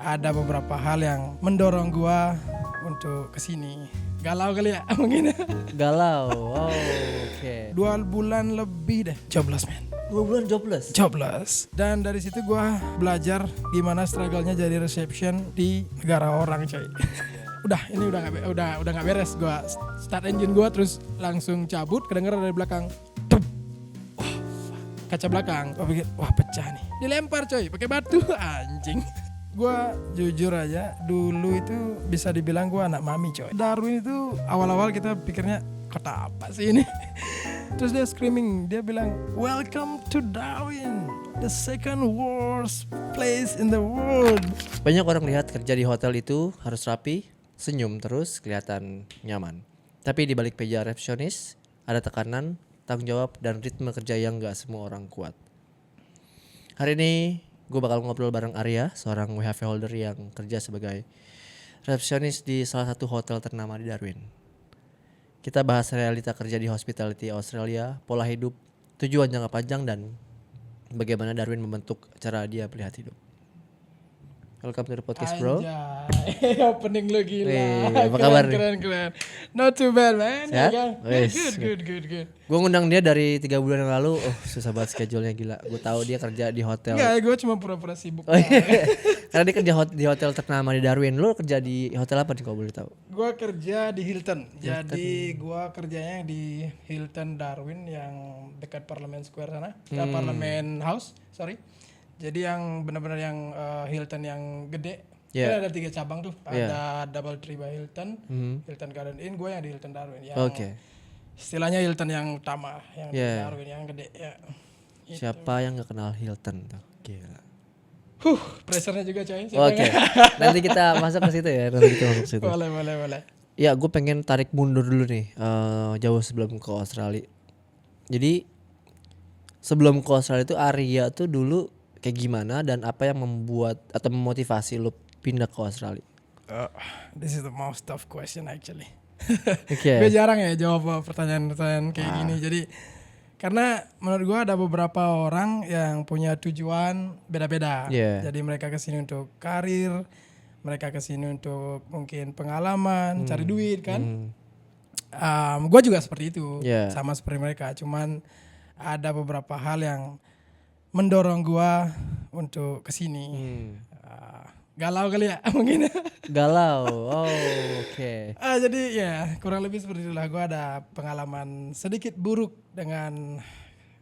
ada beberapa hal yang mendorong gua untuk kesini. Galau kali ya mungkin. Galau. Oh, oke. 2 bulan lebih deh jobless man. 2 bulan jobless. Jobless. Dan dari situ gua belajar gimana struggle-nya jadi reception di negara orang, coy. Ini udah nggak beres. Gua start engine gua terus langsung cabut, kedengeran dari belakang. Tup. Wah, kaca belakang. Gua pikir, wah pecah nih. Dilempar coy, pakai batu. Anjing. Gua jujur aja, dulu itu bisa dibilang gua anak mami coy. Darwin itu awal-awal kita pikirnya kota apa sih ini? Terus dia screaming, dia bilang, "Welcome to Darwin, the second worst place in the world." Banyak orang lihat kerja di hotel itu harus rapi, senyum terus, kelihatan nyaman. Tapi di balik meja resepsionis ada tekanan, tanggung jawab, dan ritme kerja yang gak semua orang kuat. Hari ini gue bakal ngobrol bareng Arya, seorang WHV holder yang kerja sebagai resepsionis di salah satu hotel ternama di Darwin. Kita bahas realita kerja di hospitality Australia, pola hidup, tujuan jangka panjang, dan bagaimana Darwin membentuk cara dia melihat hidup. Welcome to the podcast, bro. Anjay, opening lu gila. Wih, apa kabar nih? Keren. Not too bad, man. Sehat? Ya kan? Wes. Good. Gue ngundang dia dari 3 bulan yang lalu. Susah banget schedule-nya, gila. Gue tahu dia kerja di hotel. Enggak, gue cuma pura-pura sibuk. Oh, iya. Karena dia kerja di hotel ternama di Darwin. Lu kerja di hotel apa nih kalau boleh tahu? Gue kerja di Hilton. Jadi gue kerjanya di Hilton Darwin yang dekat Parliament Square sana. Parliament House, sorry. Jadi yang benar-benar yang Hilton yang gede. Yeah. Kan ada 3 cabang tuh. Ada Double Tree by Hilton, Hilton Garden Inn. Gue yang di Hilton Darwin. Yang istilahnya Hilton yang utama, yang di Darwin yang gede. Ya. Siapa yang gak kenal Hilton tuh? Gila. Pressure-nya juga coy. Oke. Nanti kita masuk ke situ ya. Boleh. Ya, gue pengen tarik mundur dulu nih. Jauh sebelum ke Australia. Jadi sebelum ke Australia itu Arya tuh dulu kayak gimana dan apa yang membuat atau memotivasi lu pindah ke Australia? This is the most tough question actually. Okay. Gue jarang ya jawab pertanyaan-pertanyaan kayak gini. Jadi karena menurut gue ada beberapa orang yang punya tujuan beda-beda. Yeah. Jadi mereka kesini untuk karir, mereka kesini untuk mungkin pengalaman, cari duit kan. Gue juga seperti itu, sama seperti mereka. Cuman ada beberapa hal yang mendorong gua untuk kesini. Galau kali ya mungkin. Galau. Oh, oke. Jadi ya kurang lebih seperti itulah. Gua ada pengalaman sedikit buruk dengan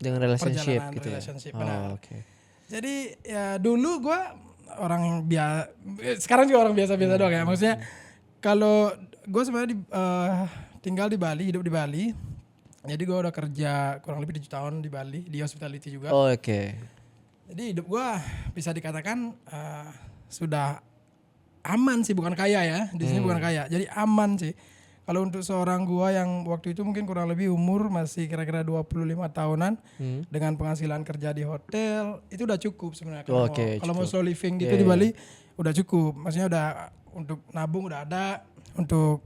relationship perjalanan gitu relationship. ya. Oh, oke. Jadi ya dulu gua orang biasa, sekarang juga orang biasa-biasa doang ya. Maksudnya kalau gua sebenarnya tinggal di Bali, hidup di Bali. Jadi gue udah kerja kurang lebih 7 tahun di Bali, di hospitality juga. Oh, oke. Jadi hidup gue bisa dikatakan sudah aman sih, bukan kaya ya. Di sini bukan kaya, jadi aman sih. Kalau untuk seorang gue yang waktu itu mungkin kurang lebih umur masih kira-kira 25 tahunan. Dengan penghasilan kerja di hotel, itu udah cukup sebenarnya. Kalau mau slow living gitu di Bali, udah cukup. Maksudnya udah untuk nabung udah ada, untuk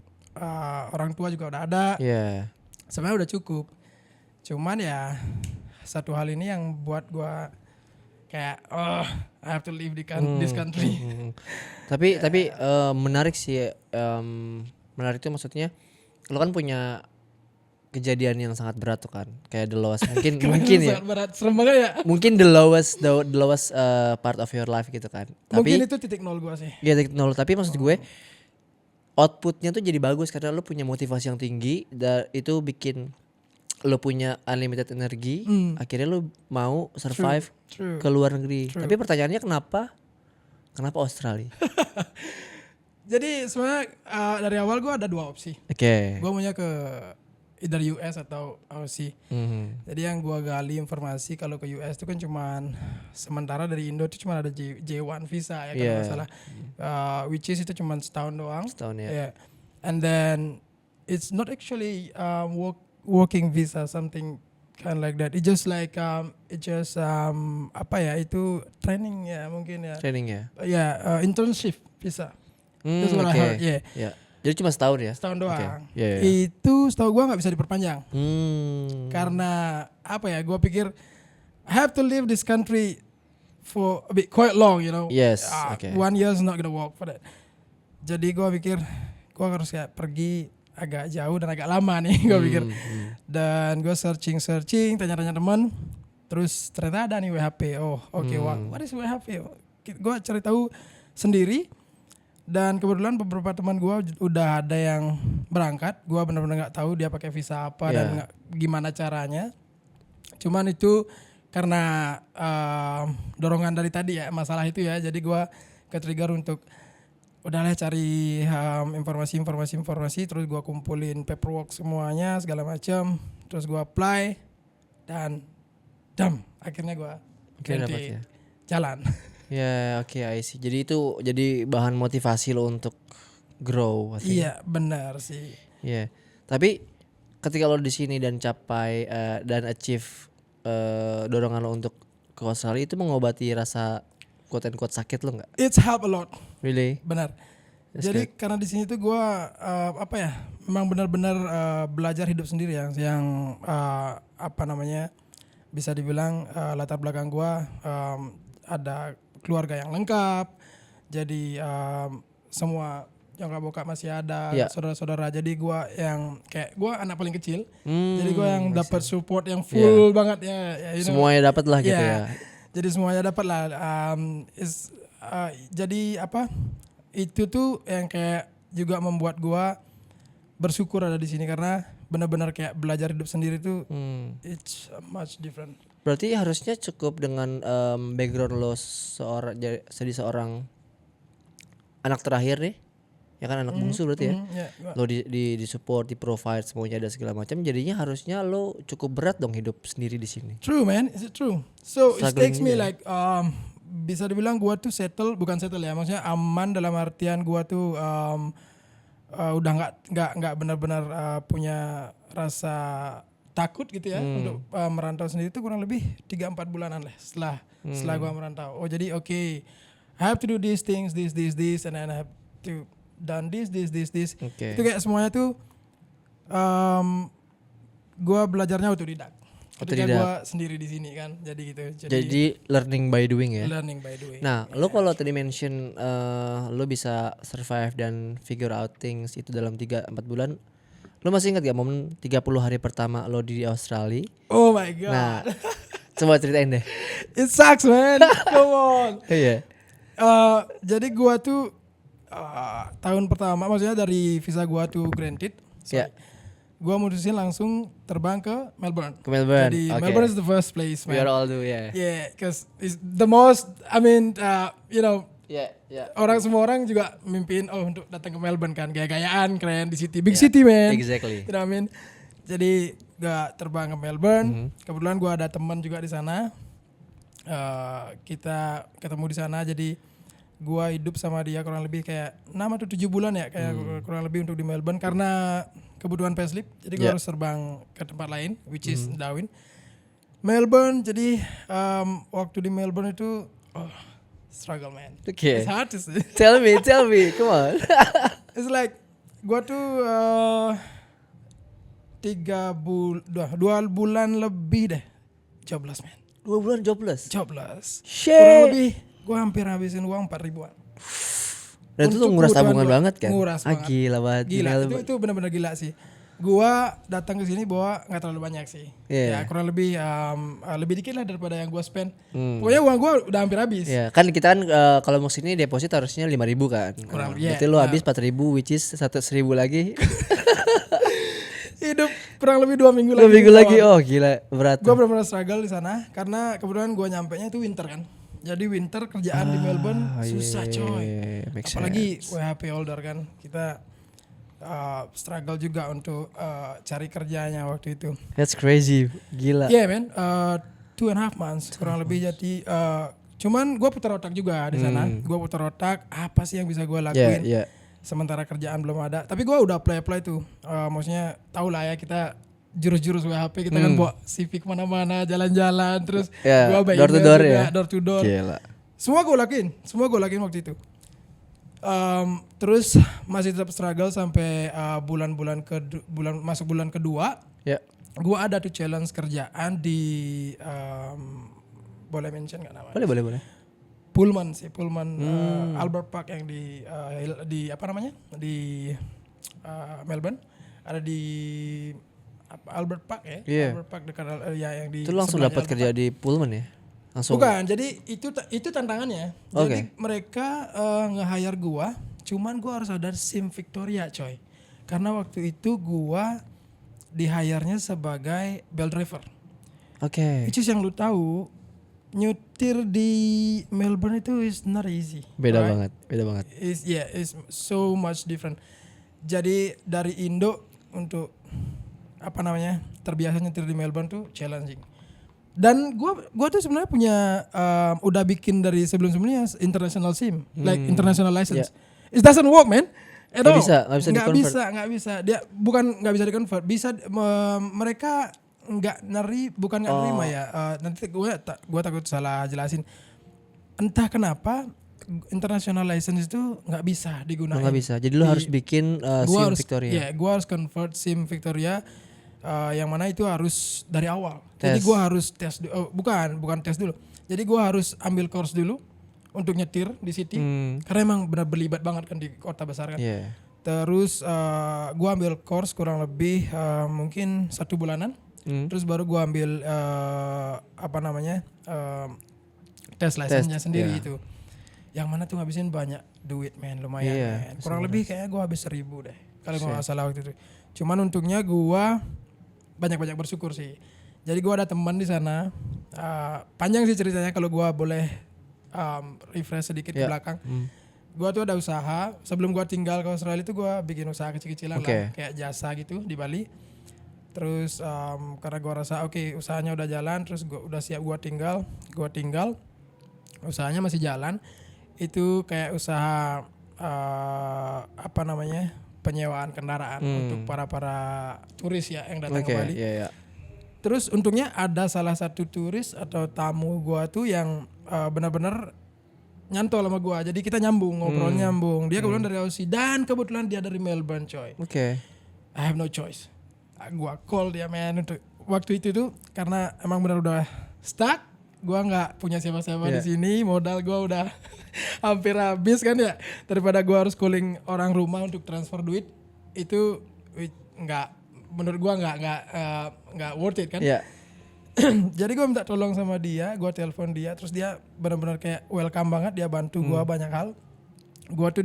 orang tua juga udah ada. Yeah. Sebenarnya udah cukup. Cuman ya satu hal ini yang buat gua kayak I have to leave this country. Tapi menarik sih. Menarik itu maksudnya lo kan punya kejadian yang sangat berat tuh kan. Kayak the lowest mungkin ya. Berat, serem banget ya. Mungkin the lowest part of your life gitu kan. Mungkin itu titik nol gua sih. Iya, titik nol. Tapi maksud gue outputnya tuh jadi bagus karena lo punya motivasi yang tinggi dan itu bikin lo punya unlimited energi. Akhirnya lo mau survive ke luar negeri. Tapi pertanyaannya kenapa Australia? Jadi sebenarnya dari awal gue ada 2 opsi. Oke. Gue maunya ke either US atau Aussie. Jadi yang gue gali informasi kalau ke US itu kan cuman sementara dari Indo itu cuma ada J1 visa ya kalau nggak salah. Which is itu cuma setahun doang. Setahun ya. Yeah. And then it's not actually working visa, something kind like that. It just like apa ya, itu training ya mungkin ya. Training ya. Internship visa. That's what I heard. Yeah. Jadi cuma setahun ya? Setahun doang. Okay. Yeah. Itu setahu gue gak bisa diperpanjang. Karena apa ya, gue pikir I have to leave this country for a bit quite long, you know. Yes, okay. 1 year is not gonna work for that. Jadi gue pikir gue harus kayak pergi agak jauh dan agak lama nih gue pikir. Dan gue searching, tanya-tanya teman. Terus ternyata ada nih WHP. Oh, oke, what is WHP? Gue cari tahu sendiri. Dan kebetulan beberapa teman gue udah ada yang berangkat. Gue benar-benar nggak tahu dia pakai visa apa dan gimana caranya. Cuman itu karena dorongan dari tadi ya, masalah itu ya. Jadi gue ke-trigger untuk udahlah cari informasi. Terus gue kumpulin paperwork semuanya segala macam. Terus gue apply dan akhirnya gue dapat ya. Jalan. Ya, oke, I see. Jadi itu jadi bahan motivasi lo untuk grow. Iya, benar sih. Iya. Tapi ketika lo di sini dan capai dan achieve dorongan lo untuk ke Australia, itu mengobati rasa quote and quote sakit lo nggak? It's help a lot. Really? Benar. That's Jadi karena di sini tuh gue memang benar-benar belajar hidup sendiri yang bisa dibilang latar belakang gue ada keluarga yang lengkap, jadi semua nyokap bokap masih ada, saudara-saudara. Jadi gue yang kayak gue anak paling kecil, jadi gue yang dapat support yang full banget ya. Semuanya dapat lah gitu ya. Jadi semuanya dapat lah. Jadi itu tuh yang kayak juga membuat gue bersyukur ada di sini karena benar-benar kayak belajar hidup sendiri tuh it's much different. Berarti harusnya cukup dengan background lo jadi seorang anak terakhir nih, ya kan, anak bungsu berarti ya. Lo di support, di provide semuanya ada segala macam. Jadinya harusnya lo cukup berat dong hidup sendiri di sini. True man, is it true? So it takes me like bisa dibilang gua tuh bukan settle ya, maksudnya aman dalam artian gua tuh udah nggak benar-benar punya rasa takut gitu ya untuk merantau sendiri. Itu kurang lebih 3-4 bulanan lah setelah gua merantau. Oh jadi I have to do these things, this and then I have to done this. Okay. Itu kayak semuanya tuh gua belajarnya otodidak. Ketika gue sendiri di sini kan, jadi gitu. Jadi learning by doing ya. Learning by doing. Nah, lo kalau tadi mention lo bisa survive dan figure out things itu dalam 3-4 bulan. Lo masih ingat gak momen 30 hari pertama lo di Australia? Oh my god. Nah, coba ceritain deh. It sucks man. Come on. Iya. Jadi gue tuh tahun pertama, maksudnya dari visa gue tuh granted. Gue mutusin langsung terbang ke Melbourne. Jadi Melbourne is the first place, man. We are all do, Yeah, because it's the most. I mean, semua orang juga mimpiin untuk datang ke Melbourne kan, gaya-gayaan keren di city, big city, man. Exactly. You know what I mean? Jadi gak terbang ke Melbourne. Kebetulan gue ada teman juga di sana. Kita ketemu di sana, jadi gue hidup sama dia kurang lebih kayak 6 atau 7 bulan ya, kayak kurang lebih untuk di Melbourne karena kebutuhan payslip. Jadi gue harus terbang ke tempat lain, which is Darwin. Melbourne, jadi waktu di Melbourne itu struggle man. Okay. It's hard to say. Tell me, come on. It's like gue tuh 2 bulan lebih deh jobless man. 2 bulan jobless? Jobless. Shit. Kurang lebih gue hampir habisin uang 4.000-an. Dan itu tuh nguras tabungan banget kan? Nguras banget. Gila banget. Gila, itu benar-benar gila sih. Gua datang ke sini bawa nggak terlalu banyak sih. Ya kurang lebih lebih dikit lah daripada yang gua spend. Pokoknya uang gua udah hampir habis. Ya, kan kita kan kalau mau sini deposit harusnya 5.000 kan. Kurang lebih. Berarti lo habis 4.000, which is 1.000 lagi. Hidup kurang lebih 2 minggu lagi. 2 minggu lagi. Oh gila, berat. Gua benar-benar struggle di sana karena kebetulan gua nyampenya itu winter kan. Jadi winter kerjaan di Melbourne susah coy. Apalagi WHP holder kan. Kita struggle juga untuk cari kerjanya waktu itu. That's crazy, gila. Yeah man, 2.5 months kurang lebih. Jadi cuman gue putar otak juga di sana. Gue putar otak apa sih yang bisa gue lakuin. Sementara kerjaan belum ada. Tapi gue udah apply tuh. Maksudnya tau lah ya kita jurus-jurus WHP kita kan bawa CV kemana-mana, jalan-jalan, terus gue baik door to door ya. Door to door. Gila. Semua gue lakuin waktu itu. Terus masih tetap struggle sampai masuk bulan kedua. Gue ada tuh challenge kerjaan di boleh mention nggak namanya? Boleh. Pullman Albert Park yang di apa namanya di Melbourne, ada di Albert Park ya. Iya. Albert Park dekat ya yang di Itu langsung sebelahnya dapat Albert kerja Park. di Pullman ya? Langsung. Bukan, jadi itu tantangannya. Jadi Oke. mereka nge-hire gua, cuman gua harus ada SIM Victoria coy. Karena waktu itu gua di-hire-nya sebagai bell driver. Oke. Which is yang lu tahu, nyetir di Melbourne itu is not easy. Beda right? banget. It's so much different. Jadi dari Indo untuk apa namanya terbiasa nyetir di Melbourne tuh challenging. Dan gua tuh sebenarnya punya udah bikin dari sebelumnya international SIM, like international license. It doesn't work, man. Nggak bisa di-convert. Nggak bisa. Dia bukan nggak bisa di-convert. Bisa mereka nggak nerima ya. Nanti gue takut salah jelasin. Entah kenapa international license itu nggak bisa digunakan. Nggak bisa. Jadi lu harus bikin SIM Victoria. Iya, gue harus convert SIM Victoria. Yang mana itu harus dari awal. Jadi Tes. gue harus tes. Bukan tes dulu. Jadi gue harus ambil course dulu untuk nyetir di city. Karena emang benar berlibat banget kan di kota besar kan. Iya. Terus gue ambil course kurang lebih mungkin 1 bulanan. Terus baru gue ambil tes license-nya sendiri itu. Yang mana tuh ngabisin banyak duit men, lumayan men. Kurang lebih kayaknya gue habis 1.000 deh. Kalau gue gak salah waktu itu. Cuman untungnya gue banyak-banyak bersyukur sih. Jadi gue ada teman di sana. Panjang sih ceritanya kalau gue boleh refresh sedikit ke belakang. Gue tuh ada usaha. Sebelum gue tinggal ke Australia itu gue bikin usaha kecil-kecilan lah. Kayak jasa gitu di Bali. Terus karena gue rasa usahanya udah jalan, terus gue udah siap gue tinggal, usahanya masih jalan, itu kayak usaha penyewaan kendaraan untuk para turis ya yang datang ke Bali. Iya. Terus untungnya ada salah satu turis atau tamu gue tuh yang benar-benar nyantol sama gue, jadi kita ngobrol nyambung. Dia kebetulan dari Aussie dan kebetulan dia dari Melbourne coy. I have no choice. Gua call dia man untuk waktu itu tuh karena emang benar udah stuck, gua nggak punya siapa-siapa di sini, modal gua udah hampir habis kan ya, daripada gua harus calling orang rumah untuk transfer duit itu menurut gua nggak worth it kan. Jadi gua minta tolong sama dia, gua telepon dia, terus dia benar-benar kayak welcome banget, dia bantu gua banyak hal. Gua tuh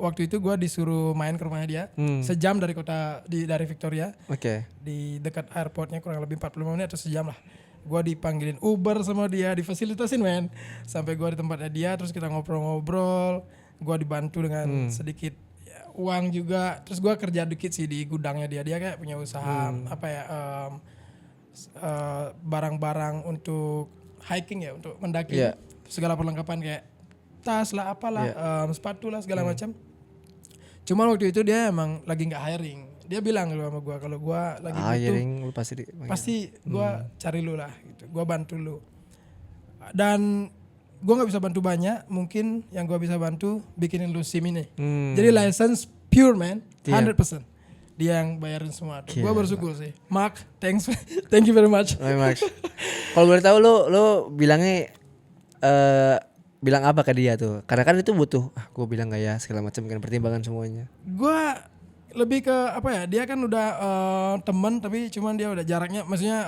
waktu itu gue disuruh main ke rumahnya dia sejam dari dari Victoria. Di dekat airportnya kurang lebih 45 menit atau sejam lah. Gue dipanggilin Uber sama dia, difasilitasin men. Sampai gue di tempatnya dia, terus kita ngobrol-ngobrol. Gue dibantu dengan sedikit uang juga. Terus gue kerja dikit sih di gudangnya dia. Dia kayak punya usaha barang-barang untuk hiking ya, untuk mendaki. Segala perlengkapan kayak tas lah, apalah, sepatu lah segala macam. Cuman waktu itu dia emang lagi nggak hiring. Dia bilang sama gue kalau gue lagi butuh, pasti gue cari lu lah, gitu. Gue bantu lu. Dan gue nggak bisa bantu banyak. Mungkin yang gue bisa bantu bikinin lu SIM ini. Jadi license pure man, 100%. Dia yang bayarin semua. Gue bersyukur sih. Mark, thank you very much. Kalau boleh tahu lu bilangnya bilang apa ke dia tuh? Karena kan itu butuh, gue bilang gak ya segala macam kan, pertimbangan semuanya. Gue lebih ke dia kan udah teman, tapi cuman dia udah jaraknya, maksudnya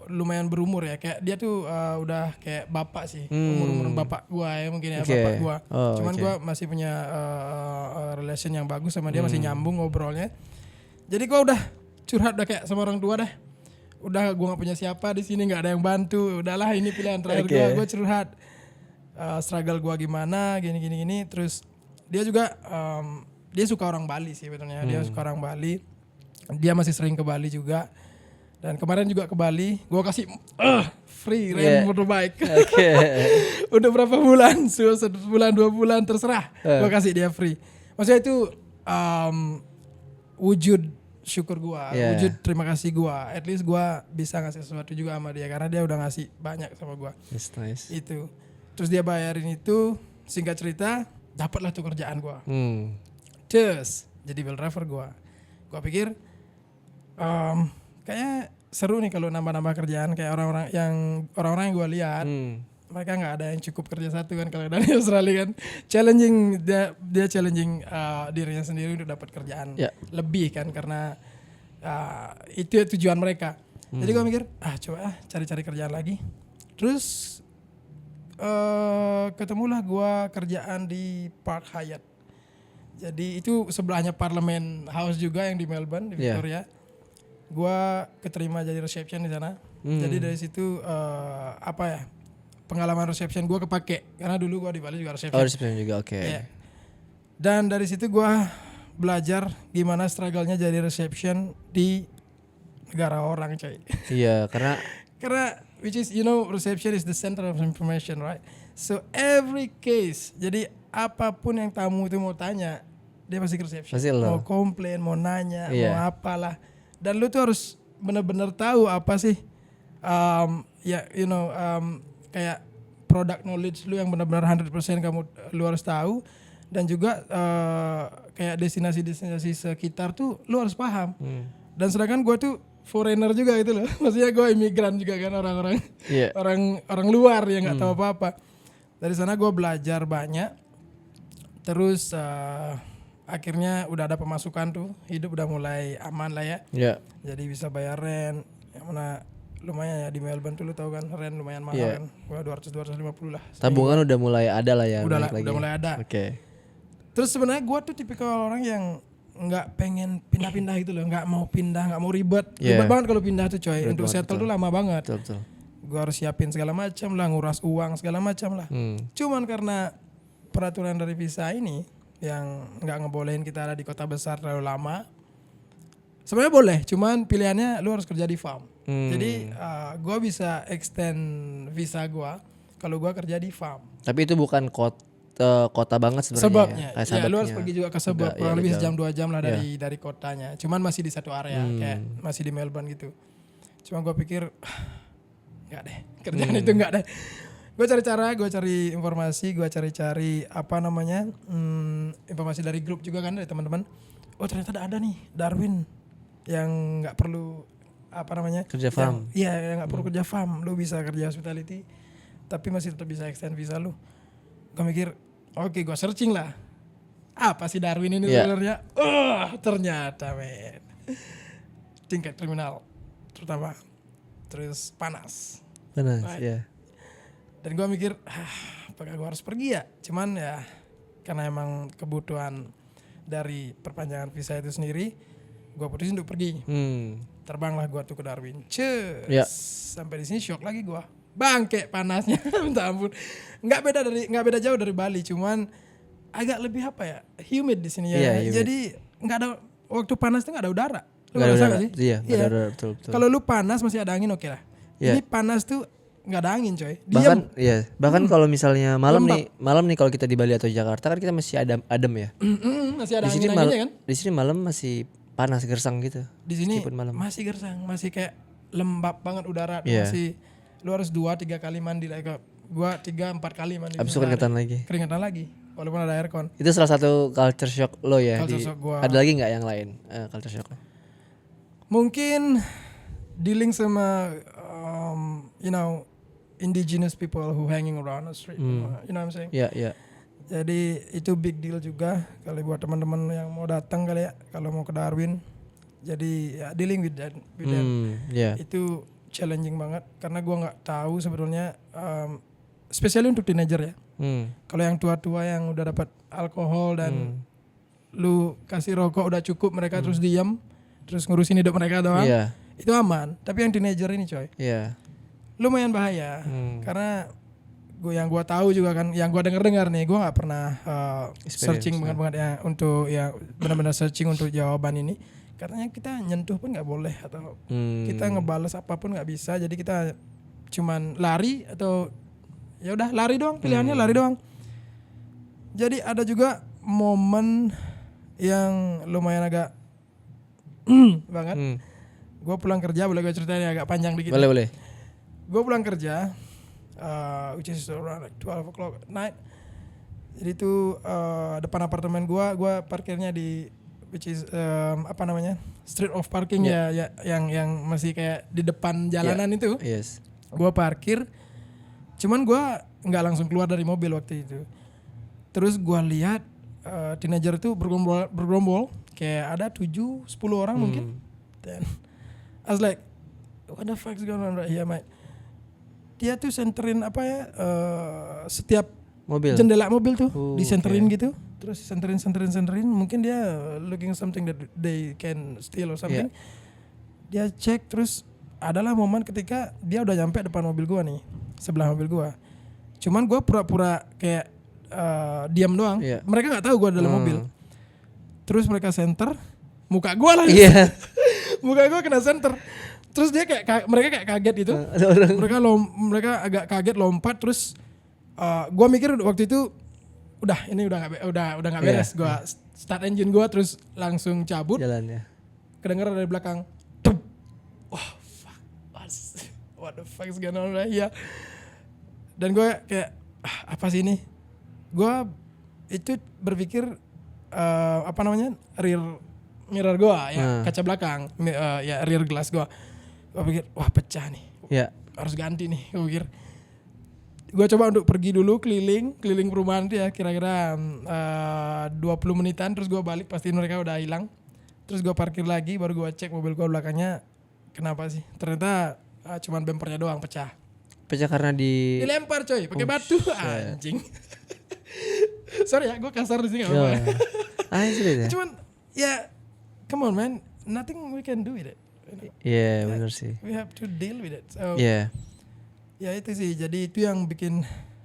lumayan berumur ya. Kayak dia tuh udah kayak bapak sih, umur bapak gue ya mungkin ya, bapak gue. Cuman gue masih punya relation yang bagus sama dia, masih nyambung ngobrolnya. Jadi gue udah curhat udah kayak sama orang tua dah. Udah gue gak punya siapa di sini, gak ada yang bantu. Udahlah ini pilihan terakhir gue curhat. Struggle gua gimana gini. Terus dia juga dia suka orang Bali sih betulnya. Dia suka orang Bali. Dia masih sering ke Bali juga. Dan kemarin juga ke Bali, gua kasih free rent motorbike. Udah berapa bulan? Sebulan 2 bulan terserah. Gua kasih dia free. Maksudnya itu wujud syukur gua, wujud terima kasih gua. At least gua bisa ngasih sesuatu juga sama dia karena dia udah ngasih banyak sama gua. That's nice. Itu. Terus dia bayarin itu, singkat cerita, dapatlah tuh kerjaan gua. Terus jadi bell driver gua. Gua pikir kayaknya seru nih kalau nambah-nambah kerjaan kayak orang-orang yang gue lihat. Mereka nggak ada yang cukup kerja satu kan kalau dari Australia kan. Challenging dia challenging dirinya sendiri untuk dapat kerjaan lebih kan karena itu ya tujuan mereka. Jadi gue mikir coba cari-cari kerjaan lagi. Terus ketemulah gue kerjaan di Park Hyatt. Jadi itu sebelahnya Parliament House juga yang di Melbourne di Victoria. Gue keterima jadi reception di sana. Jadi dari situ pengalaman reception gue kepake karena dulu gue di Bali juga reception. Oh, reception juga, oke. Yeah. Dan dari situ gue belajar gimana struggle-nya jadi reception di negara orang, coy. Iya, karena which is reception is the center of information, right? So every case, jadi apapun yang tamu itu mau tanya, dia pasti ke reception. Mau komplain, mau nanya, mau apalah. Dan lu tuh harus benar-benar tahu apa sih kayak product knowledge lu yang benar-benar 100% lu harus tahu. Dan juga kayak destinasi-destinasi sekitar tuh lu harus paham. Dan sedangkan gue tuh foreigner juga gitu loh. Maksudnya gue imigran juga kan, orang luar yang nggak tahu apa-apa. Dari sana gue belajar banyak. Terus akhirnya udah ada pemasukan tuh, hidup udah mulai aman lah ya. Jadi bisa bayar rent. Yang mana lumayan ya di Melbourne tuh lu tahu kan, rent lumayan mahal kan. Gua 200-250 lah. Tabungan udah mulai ada lah ya. Udah mulai ada. Oke. Terus sebenarnya gue tuh tipikal orang yang nggak pengen pindah-pindah gitu loh, nggak mau pindah, nggak mau ribet. Ribet banget kalau pindah tuh coy. Untuk settle tuh lama banget. Betul. Gue harus siapin segala macam lah, nguras uang segala macam lah. Cuman karena peraturan dari visa ini yang nggak ngebolehin kita ada di kota besar terlalu lama. Sebenarnya boleh, cuman pilihannya lu harus kerja di farm. Jadi gue bisa extend visa gue kalau gue kerja di farm. Tapi itu bukan kota banget sebenarnya. Sebabnya, ya lu harus pergi juga ke sebab kurang lebih sejam 2 jam lah dari kotanya. Cuman masih di satu area, kayak masih di Melbourne gitu. Cuma gue pikir nggak deh, kerjaan itu nggak deh. Gue cari informasi, gue cari informasi dari grup juga kan, dari teman-teman. Oh ternyata ada nih Darwin yang nggak perlu kerja farm. Iya, yang nggak perlu kerja farm, lu bisa kerja hospitality, tapi masih tetap bisa extend visa lu. Gue mikir, oke, gue searching lah. Apa sih Darwin ini sebenarnya? Ternyata men, tingkat kriminal terutama, terus panas. Right? Dan gue mikir, apakah gue harus pergi ya? Cuman ya, karena emang kebutuhan dari perpanjangan visa itu sendiri, gue putusin untuk pergi. Terbanglah gue tuh ke Darwin. Sampai di sini shock lagi gue. Bangke panasnya, minta ampun. Nggak beda jauh dari Bali, cuman agak lebih humid di sini ya. Jadi nggak ada, waktu panas tuh nggak ada udara. Lu ngerasa nggak sih? Iya. Udara, betul. Kalau lu panas masih ada angin, oke lah. Ini panas tuh nggak ada angin coy. Bahkan kalau misalnya malam nih kalau kita di Bali atau Jakarta kan kita masih adem ya. Masih ada angin-anginnya kan. Di sini malam masih panas gersang gitu. Di sini masih gersang, masih kayak lembab banget udara. Masih lu harus 2-3 kali mandi lah. Gua 3-4 kali mandi. Abis itu keringetan lagi. Walaupun ada aircon. Itu salah satu culture shock lo ya. Shock gua. Ada lagi nggak yang lain culture shock lo? Mungkin dealing sama indigenous people who hanging around the street. You know what I'm saying? Iya. Jadi itu big deal juga kali buat teman-teman yang mau datang kali ya, kalau mau ke Darwin. Jadi ya dealing with that. Itu challenging banget karena gua nggak tahu sebetulnya, especially untuk teenager ya. Kalau yang tua-tua yang udah dapat alkohol dan lu kasih rokok udah cukup, mereka terus diam, terus ngurusin hidup mereka doang. Itu aman. Tapi yang teenager ini coy, lumayan bahaya. Karena yang gue tahu juga kan, yang gue dengar nih, gue nggak pernah searching banget ya untuk ya benar-benar searching untuk jawaban ini. Katanya kita nyentuh pun nggak boleh, atau kita ngebales apapun nggak bisa. Jadi kita cuman lari atau ya udah lari doang, pilihannya lari doang. Jadi ada juga momen yang lumayan agak banget. Gue pulang kerja, boleh gue ceritain agak panjang dikit. Boleh. Gue pulang kerja, which is around like 12 o'clock at night. Jadi itu depan apartemen gue parkirnya di which is apa namanya, street of parking ya yang masih kayak di depan jalanan itu. Yes. Gue parkir, cuman gue nggak langsung keluar dari mobil waktu itu. Terus gue lihat teenager itu bergerombol kayak ada 7-10 orang mungkin. Dan I was like, what the fuck is going on right here, mate? Dia tuh senterin apa ya, setiap Mobil. jendela mobil tuh disenterin okay. gitu. Terus senterin. Mungkin dia looking something that they can steal or something. Dia cek, terus adalah momen ketika dia udah nyampe depan mobil gua nih, sebelah mobil gua. Cuman gua pura-pura kayak diam doang. Mereka nggak tahu gua dalam mobil. Terus mereka senter, muka gua lagi. Muka gua kena senter. Terus dia mereka kayak kaget gitu. Mereka agak kaget, lompat. Terus gua mikir waktu itu ini udah nggak beres. Gua start engine gua, terus langsung cabut. Jalannya. Kedengeran dari belakang. Wah, fuck. What the fuck is going on right here? Dan gue kayak apa sih ini? Gue itu berpikir apa namanya, rear mirror gue ya, kaca belakang, ya rear glass gue. Gue pikir wah pecah nih, harus ganti nih. Gue pikir, gue coba untuk pergi dulu keliling perumahan itu ya, kira-kira 20 menitan. Terus gue balik, pastiin mereka udah hilang. Terus gue parkir lagi, baru gue cek mobil gue belakangnya kenapa sih. Ternyata cuman bempernya doang pecah. Pecah karena dilempar coy, pakai batu. Anjing. Sorry ya, gue kasar di sini enggak apa-apa. Cuman ya, come on man, nothing we can do with it. Benar sih. We have to deal with it. So, ya itu sih, jadi itu yang bikin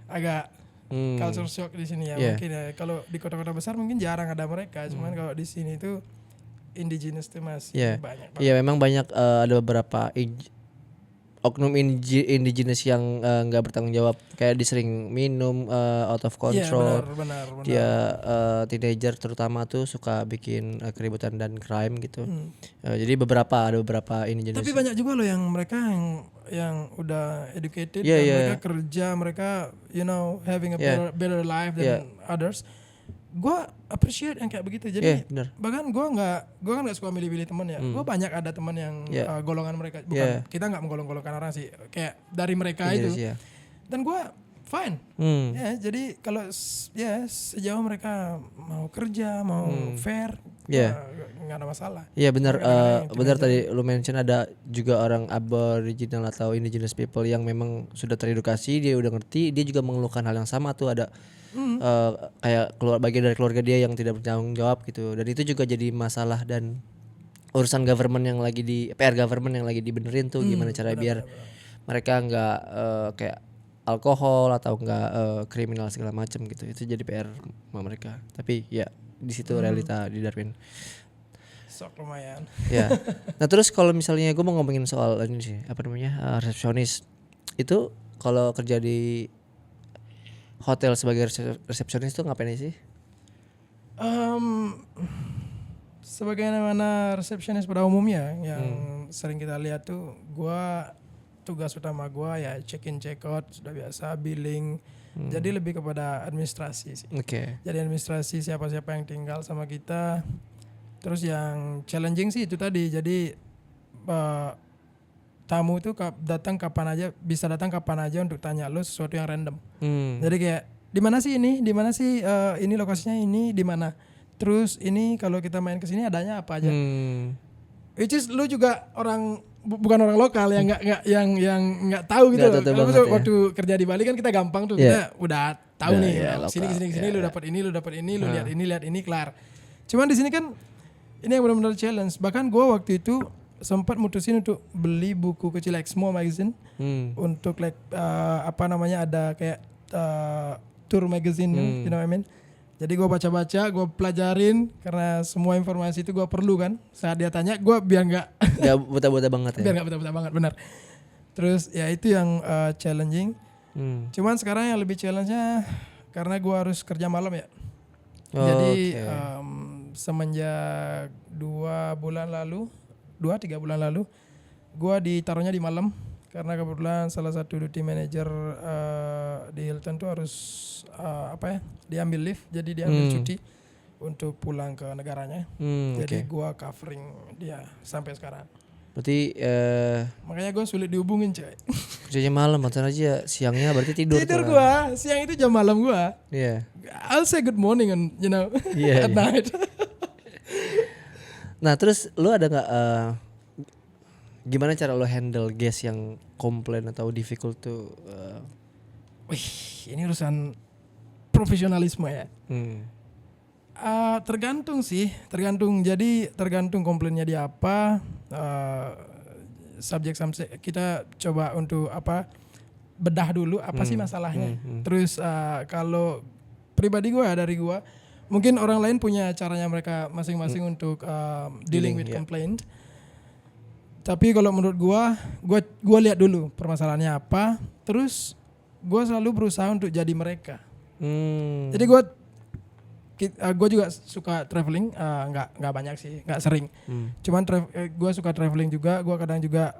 agak culture shock di sini ya. Mungkin ya kalau di kota-kota besar mungkin jarang ada mereka, cuman kalau di sini tuh indigenous tuh masih banyak. Iya, memang banyak, ada beberapa oknum indigenous yang nggak bertanggung jawab, kayak disering minum out of control. Benar. Dia teenager terutama tuh suka bikin keributan dan crime gitu. Jadi ada beberapa indigenous. Tapi banyak juga loh yang mereka yang udah educated, mereka kerja, mereka having a better life than others. Gue appreciate yang kayak begitu. Jadi bahkan gue nggak suka milih-milih teman ya. Gue banyak ada teman yang golongan mereka, bukan kita nggak menggolong-golongkan orang sih, kayak dari mereka itu. Dan gue fine. Jadi kalau sejauh mereka mau kerja, mau fair, nggak ada masalah. Benar. Benar tadi lu mention ada juga orang aboriginal atau indigenous people yang memang sudah teredukasi, dia udah ngerti, dia juga mengeluhkan hal yang sama tuh, ada kayak bagian dari keluarga dia yang tidak bertanggung jawab gitu. Dan itu juga jadi masalah dan urusan government yang lagi PR government yang lagi dibenerin tuh, gimana cara biar mereka nggak kayak alkohol atau nggak kriminal segala macam gitu. Itu jadi PR mereka. Tapi ya di situ realita di Darwin. Sok lumayan. Nah terus kalau misalnya gue mau ngomongin soal ini sih, apa namanya, resepsionis itu, kalau kerja di hotel sebagai resepsionis tuh ngapain sih? Sebagaimana resepsionis pada umumnya yang sering kita lihat tuh, tugas utama gua ya check-in check-out, sudah biasa, billing. Jadi lebih kepada administrasi sih. Jadi administrasi siapa-siapa yang tinggal sama kita. Terus yang challenging sih itu tadi. Jadi tamu itu datang kapan aja untuk tanya lo sesuatu yang random. Jadi kayak di mana sih ini lokasinya ini di mana, terus ini kalau kita main ke sini adanya apa aja. Which is lu juga bukan orang lokal yang nggak tahu gitu. Kalau waktu kerja di Bali kan kita gampang tuh, kita udah tahu nih sini lu dapat ini, lu lihat ini kelar. Cuman di sini kan ini yang benar-benar challenge. Bahkan gue waktu itu sempat mutusin untuk beli buku kecil Exmo magazine untuk ada kayak tour magazine, you know what I mean. Jadi gue baca-baca, gue pelajarin karena semua informasi itu gue perlu kan. Saat dia tanya, gue biar nggak buta-buta banget ya. Biar nggak buta-buta banget, benar. Terus ya itu yang challenging. Cuman sekarang yang lebih challenge-nya karena gue harus kerja malam ya. Jadi semenjak 3 bulan lalu gue ditaruhnya di malam karena kebetulan salah satu duty manager di Hilton tuh harus diambil leave, jadi diambil cuti. untuk pulang ke negaranya. Oke. Jadi gue covering dia sampai sekarang. Berarti Makanya gue sulit dihubungin coy. kerjanya malam, mantan aja siangnya berarti tidur. Tidur tuh. gue, siang itu jam malam gue. Iya. I'll say good morning and Iya, at iya. night. Nah terus lu ada nggak gimana cara lo handle guest yang komplain atau difficult tuh? Wih, ini urusan profesionalisme ya. Tergantung sih, tergantung. Jadi tergantung komplainnya dia apa. Subjek kita coba untuk bedah dulu apa sih masalahnya. Terus kalau pribadi gue dari gue, mungkin orang lain punya caranya mereka masing-masing untuk dealing with complaint. Tapi kalau menurut gue lihat dulu permasalahannya apa. Terus gue selalu berusaha untuk jadi mereka. Jadi gue juga suka traveling, nggak banyak sih, nggak sering. Cuman gue suka traveling juga. Gue kadang juga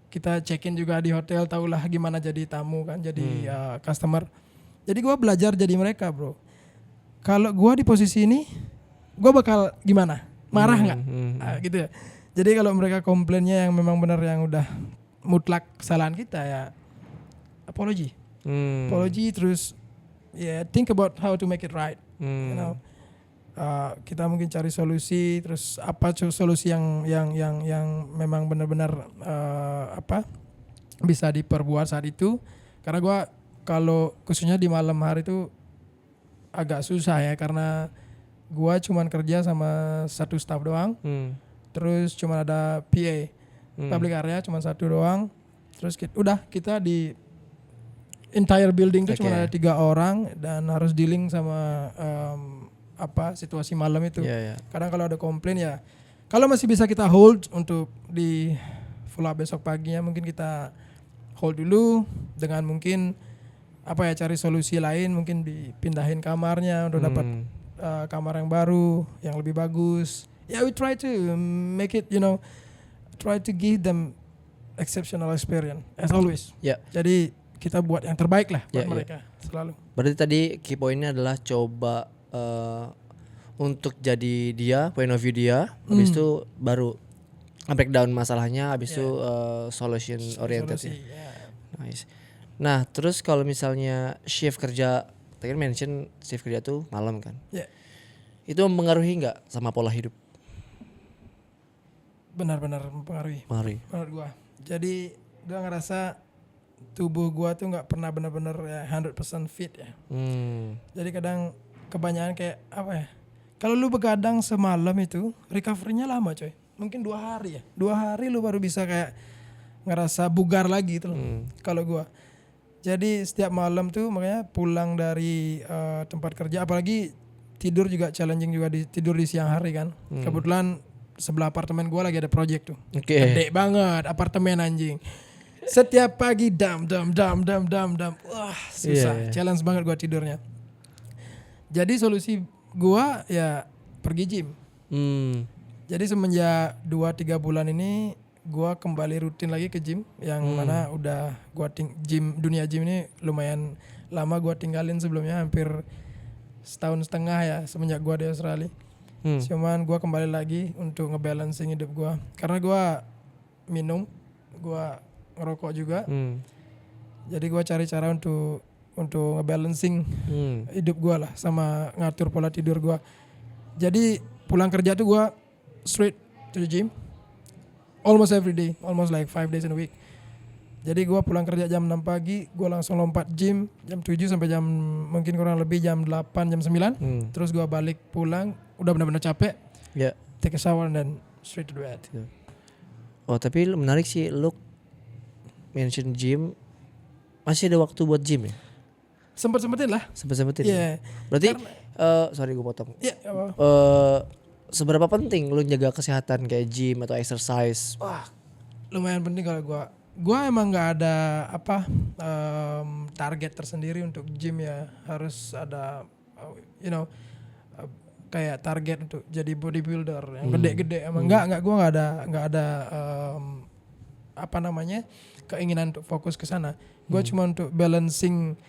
kita check-in juga di hotel, tahulah gimana jadi tamu kan, jadi customer. Jadi gue belajar jadi mereka, bro. Kalau gue di posisi ini, gue bakal gimana? Marah nggak? Gitu ya. Jadi kalau mereka komplainnya yang memang benar yang udah mutlak kesalahan kita ya, apology, terus think about how to make it right. Kita mungkin cari solusi, terus apa solusi yang memang benar-benar bisa diperbuat saat itu. Karena gue kalau khususnya di malam hari itu agak susah ya, karena gue cuman kerja sama satu staff doang. Terus cuma ada PA, public area cuma satu doang. Terus kita di entire building itu cuma ada 3 orang dan harus dealing sama situasi malam itu. Kadang kalau ada komplain ya, kalau masih bisa kita hold untuk di follow up besok paginya, mungkin kita hold dulu dengan mungkin cari solusi lain, mungkin dipindahin kamarnya untuk dapat kamar yang baru, yang lebih bagus. We try to make it, try to give them exceptional experience as always. Jadi kita buat yang terbaik lah buat mereka selalu. Berarti tadi key pointnya adalah coba untuk jadi dia, point of view dia, habis itu baru breakdown masalahnya, habis itu solution oriented. Nice. Nah terus kalau misalnya shift kerja, tadi kan mention shift kerja tuh malam kan? Itu mempengaruhi nggak sama pola hidup? Benar-benar mempengaruhi. Menurut gua. Jadi gua ngerasa tubuh gua tuh nggak pernah benar-benar 100% fit ya. Jadi kadang kebanyakan kayak kalau lu begadang semalam itu recovery-nya lama coy. Mungkin 2 hari ya. 2 hari lu baru bisa kayak ngerasa bugar lagi gitu loh. Kalau gua. Jadi setiap malam tuh makanya pulang dari tempat kerja, apalagi tidur juga challenging juga, tidur di siang hari kan. Kebetulan sebelah apartemen gue lagi ada project tuh. Gede banget apartemen anjing. Setiap pagi dam. Wah, susah. Challenge banget gue tidurnya. Jadi solusi gue ya pergi gym. Jadi semenjak 2-3 bulan ini gue kembali rutin lagi ke gym, yang mana udah gue dunia gym ini lumayan lama gue tinggalin sebelumnya, hampir 1,5 tahun ya semenjak gue di Australia. Cuman gue kembali lagi untuk ngebalancing hidup gue, karena gue minum, gue ngerokok juga. Jadi gue cari cara untuk ngebalancing hidup gue lah, sama ngatur pola tidur gue. Jadi pulang kerja tuh gue straight to the gym almost every day, almost like 5 days in a week. Jadi gue pulang kerja jam 6 pagi, gue langsung lompat gym jam 7 sampai jam mungkin kurang lebih jam 8, jam 9. Terus gue balik pulang, udah benar-benar capek, take a shower and then straight to bed. Oh tapi menarik sih, lu mention gym, masih ada waktu buat gym ya? Sempet-sempetin lah. Iya. Berarti, sorry gue potong. Seberapa penting lu jaga kesehatan kayak gym atau exercise? Wah, lumayan penting kalau gue emang nggak ada target tersendiri untuk gym ya. Harus ada kayak target untuk jadi bodybuilder yang gede-gede. Emang nggak gue nggak ada keinginan untuk fokus ke sana. Gue cuma untuk balancing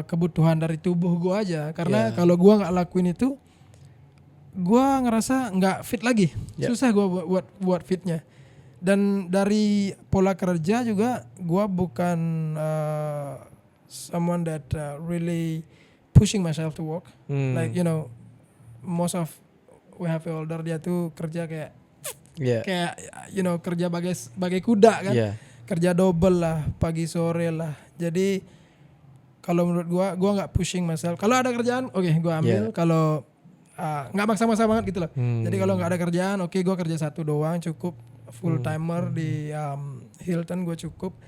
kebutuhan dari tubuh gue aja. Karena kalau gue nggak lakuin itu, gue ngerasa nggak fit lagi. Susah gue buat fitnya. Dan dari pola kerja juga gue bukan someone that really pushing myself to work. Like you know, most of WHV holder dia tuh kerja kayak you know, kerja bagai kuda kan. Kerja double lah, pagi sore lah. Jadi kalau menurut gua nggak pushing myself. Kalau ada kerjaan, oke, gua ambil. Kalau nggak maksa-maksa banget gitu loh. Jadi kalau nggak ada kerjaan, oke, gua kerja satu doang cukup. Full timer di Hilton gua cukup.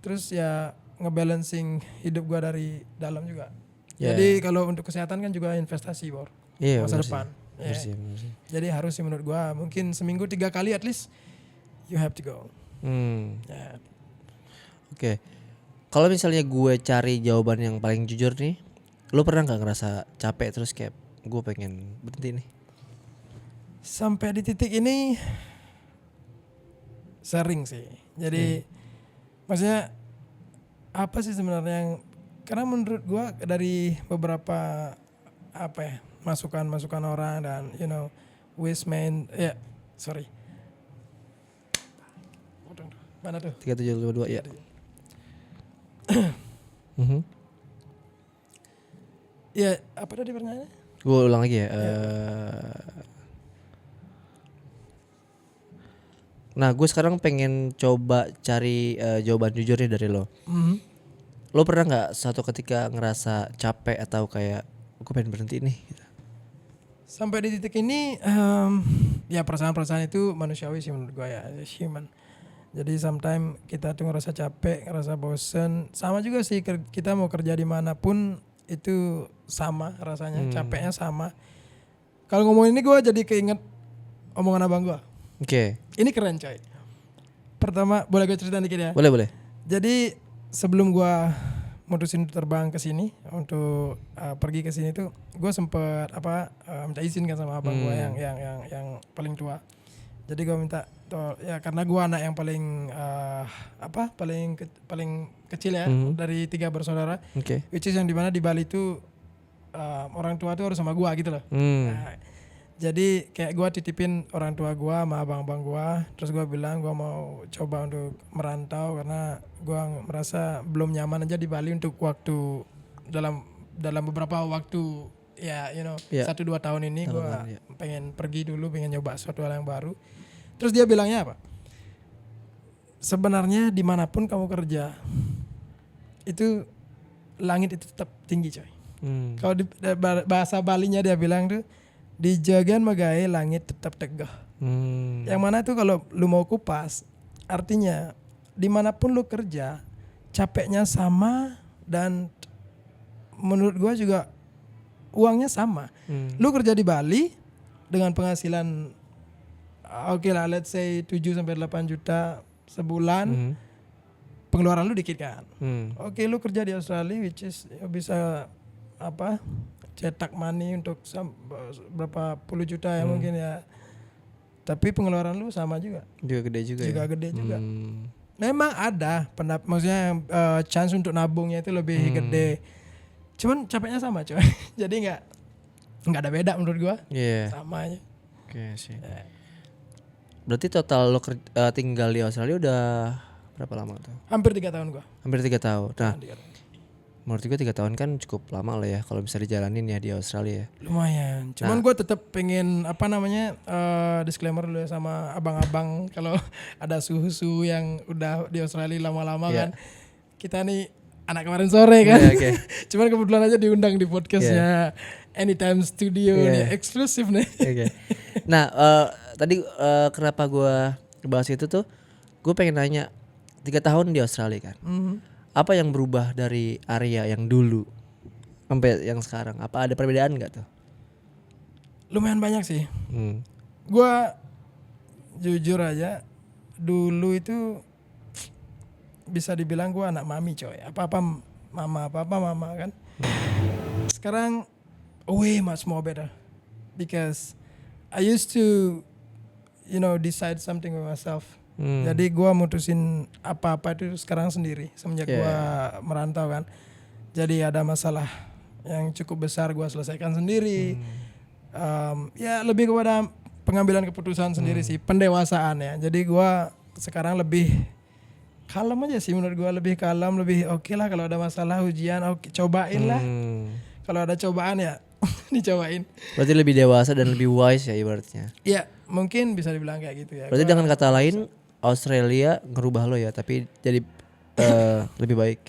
Terus ya ngebalancing hidup gua dari dalam juga. Jadi kalau untuk kesehatan kan juga investasi, Bor. Masa depan. Bersih. Jadi harus sih menurut gua mungkin seminggu 3 kali at least you have to go. Oke. Kalau misalnya gue cari jawaban yang paling jujur nih, lu pernah nggak ngerasa capek terus kayak gue pengen berhenti nih? Sampai di titik ini sering sih. Jadi maksudnya apa sih sebenarnya yang, karena menurut gue dari beberapa masukan orang dan you know Wisman mana tuh 3722 ya. Ya apa tadi pertanyaannya? Gue ulang lagi ya. Nah gue sekarang pengen coba cari jawaban jujurnya dari lo. Lo pernah nggak suatu ketika ngerasa capek atau kayak gue pengen berhenti nih? Sampai di titik ini ya perasaan-perasaan itu manusiawi sih menurut gue ya, human. Jadi sometimes kita tuh ngerasa capek, ngerasa bosen. Sama juga sih kita mau kerja dimanapun itu sama rasanya, capeknya sama. Kalau ngomong ini gue jadi keinget omongan abang gue. Oke. Ini keren coy. Pertama boleh gue cerita dikit ya? Boleh. Jadi sebelum gue mutusin terbang ke sini untuk pergi ke sini tuh, gue sempet minta izin kan sama abang gue yang paling tua. Jadi gue minta ya karena gue anak yang paling paling kecil ya dari 3 bersaudara. Which is yang dimana di Bali tuh orang tua tuh harus sama gue gitu loh. Nah, jadi kayak gue titipin orang tua gue sama abang-abang gue. Terus gue bilang gue mau coba untuk merantau karena gue merasa belum nyaman aja di Bali untuk waktu dalam beberapa waktu ya you know 1-2 tahun ini gue pengen pergi dulu, pengen nyoba sesuatu hal yang baru. Terus dia bilangnya apa? Sebenarnya dimanapun kamu kerja itu langit itu tetap tinggi coy. Kalau di bahasa Balinya dia bilang tuh di jagan magae langit tetap tegah. Yang mana tuh kalau lu mau kupas artinya dimanapun lu kerja capeknya sama dan menurut gua juga uangnya sama. Lu kerja di Bali dengan penghasilan oke lah let's say 7-8 juta sebulan, pengeluaran lu dikit kan. Oke, lu kerja di Australia which is bisa cetak money untuk berapa puluh juta ya mungkin ya. Tapi pengeluaran lu sama juga. Juga gede juga. Memang ada maksudnya chance untuk nabungnya itu lebih gede. Cuman capeknya sama coy. Jadi enggak ada beda menurut gua. Sama aja. Oke sih. Berarti total lo tinggal di Australia udah berapa lama tuh? Hampir 3 tahun gua. Hampir 3 tahun. Nah, menurut gue 3 tahun kan cukup lama lah ya kalau bisa dijalanin ya di Australia ya. Lumayan. Cuman gue tetap pengen disclaimer dulu ya sama abang-abang kalau ada suhu yang udah di Australia lama-lama kan. Kita nih anak kemarin sore kan. Cuman kebetulan aja diundang di podcastnya Anytime Studio nih, eksklusif nih. Nah, tadi kenapa gue bahas itu tuh, gue pengen nanya 3 tahun di Australia kan. Apa yang berubah dari Arya yang dulu sampai yang sekarang? Apa ada perbedaan nggak tuh? Lumayan banyak sih. Gue jujur aja dulu itu bisa dibilang gue anak mami coy. Apa-apa mama kan. Sekarang way much more better because I used to decide something with myself. Jadi gue mutusin apa-apa itu sekarang sendiri semenjak gue merantau kan. Jadi ada masalah yang cukup besar gue selesaikan sendiri. Ya lebih kepada pengambilan keputusan sendiri sih, pendewasaan ya. Jadi gue sekarang lebih kalem aja sih menurut gue, lebih kalem, lebih oke lah kalau ada masalah ujian, oke, cobain lah. Kalau ada cobaan ya dicobain. Berarti lebih dewasa dan lebih wise ya ibaratnya. Ya mungkin bisa dibilang kayak gitu ya. Berarti dengan kata lain Australia ngerubah lo ya, tapi jadi lebih baik.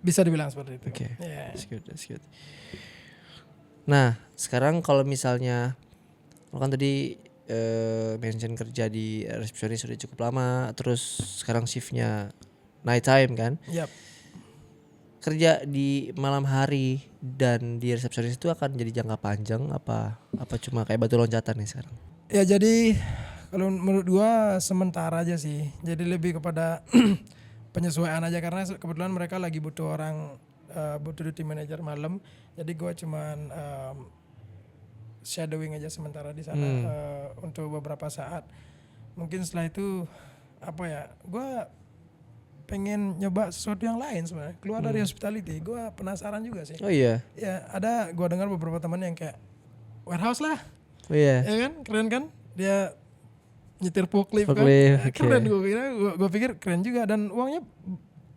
Bisa dibilang seperti itu. Oke. Ya. That's good. Nah, sekarang kalau misalnya lo kan tadi mention kerja di resepsionis sudah cukup lama, terus sekarang shiftnya night time kan? Yap. Kerja di malam hari dan di resepsionis itu akan jadi jangka panjang apa cuma kayak batu loncatan nih sekarang? Ya jadi kalau menurut gua sementara aja sih. Jadi lebih kepada penyesuaian aja karena kebetulan mereka lagi butuh orang, butuh duty manager malam. Jadi gua cuman shadowing aja sementara di sana untuk beberapa saat. Mungkin setelah itu apa ya? Gua pengen nyoba sesuatu yang lain sebenarnya. Keluar dari hospitality. Gua penasaran juga sih. Oh iya. Ya, ada gua dengar beberapa teman yang kayak warehouse lah. Oh iya. Ya kan? Keren kan? Dia nyetir forklift kan. Forklift, oke. Keren gue pikir keren juga dan uangnya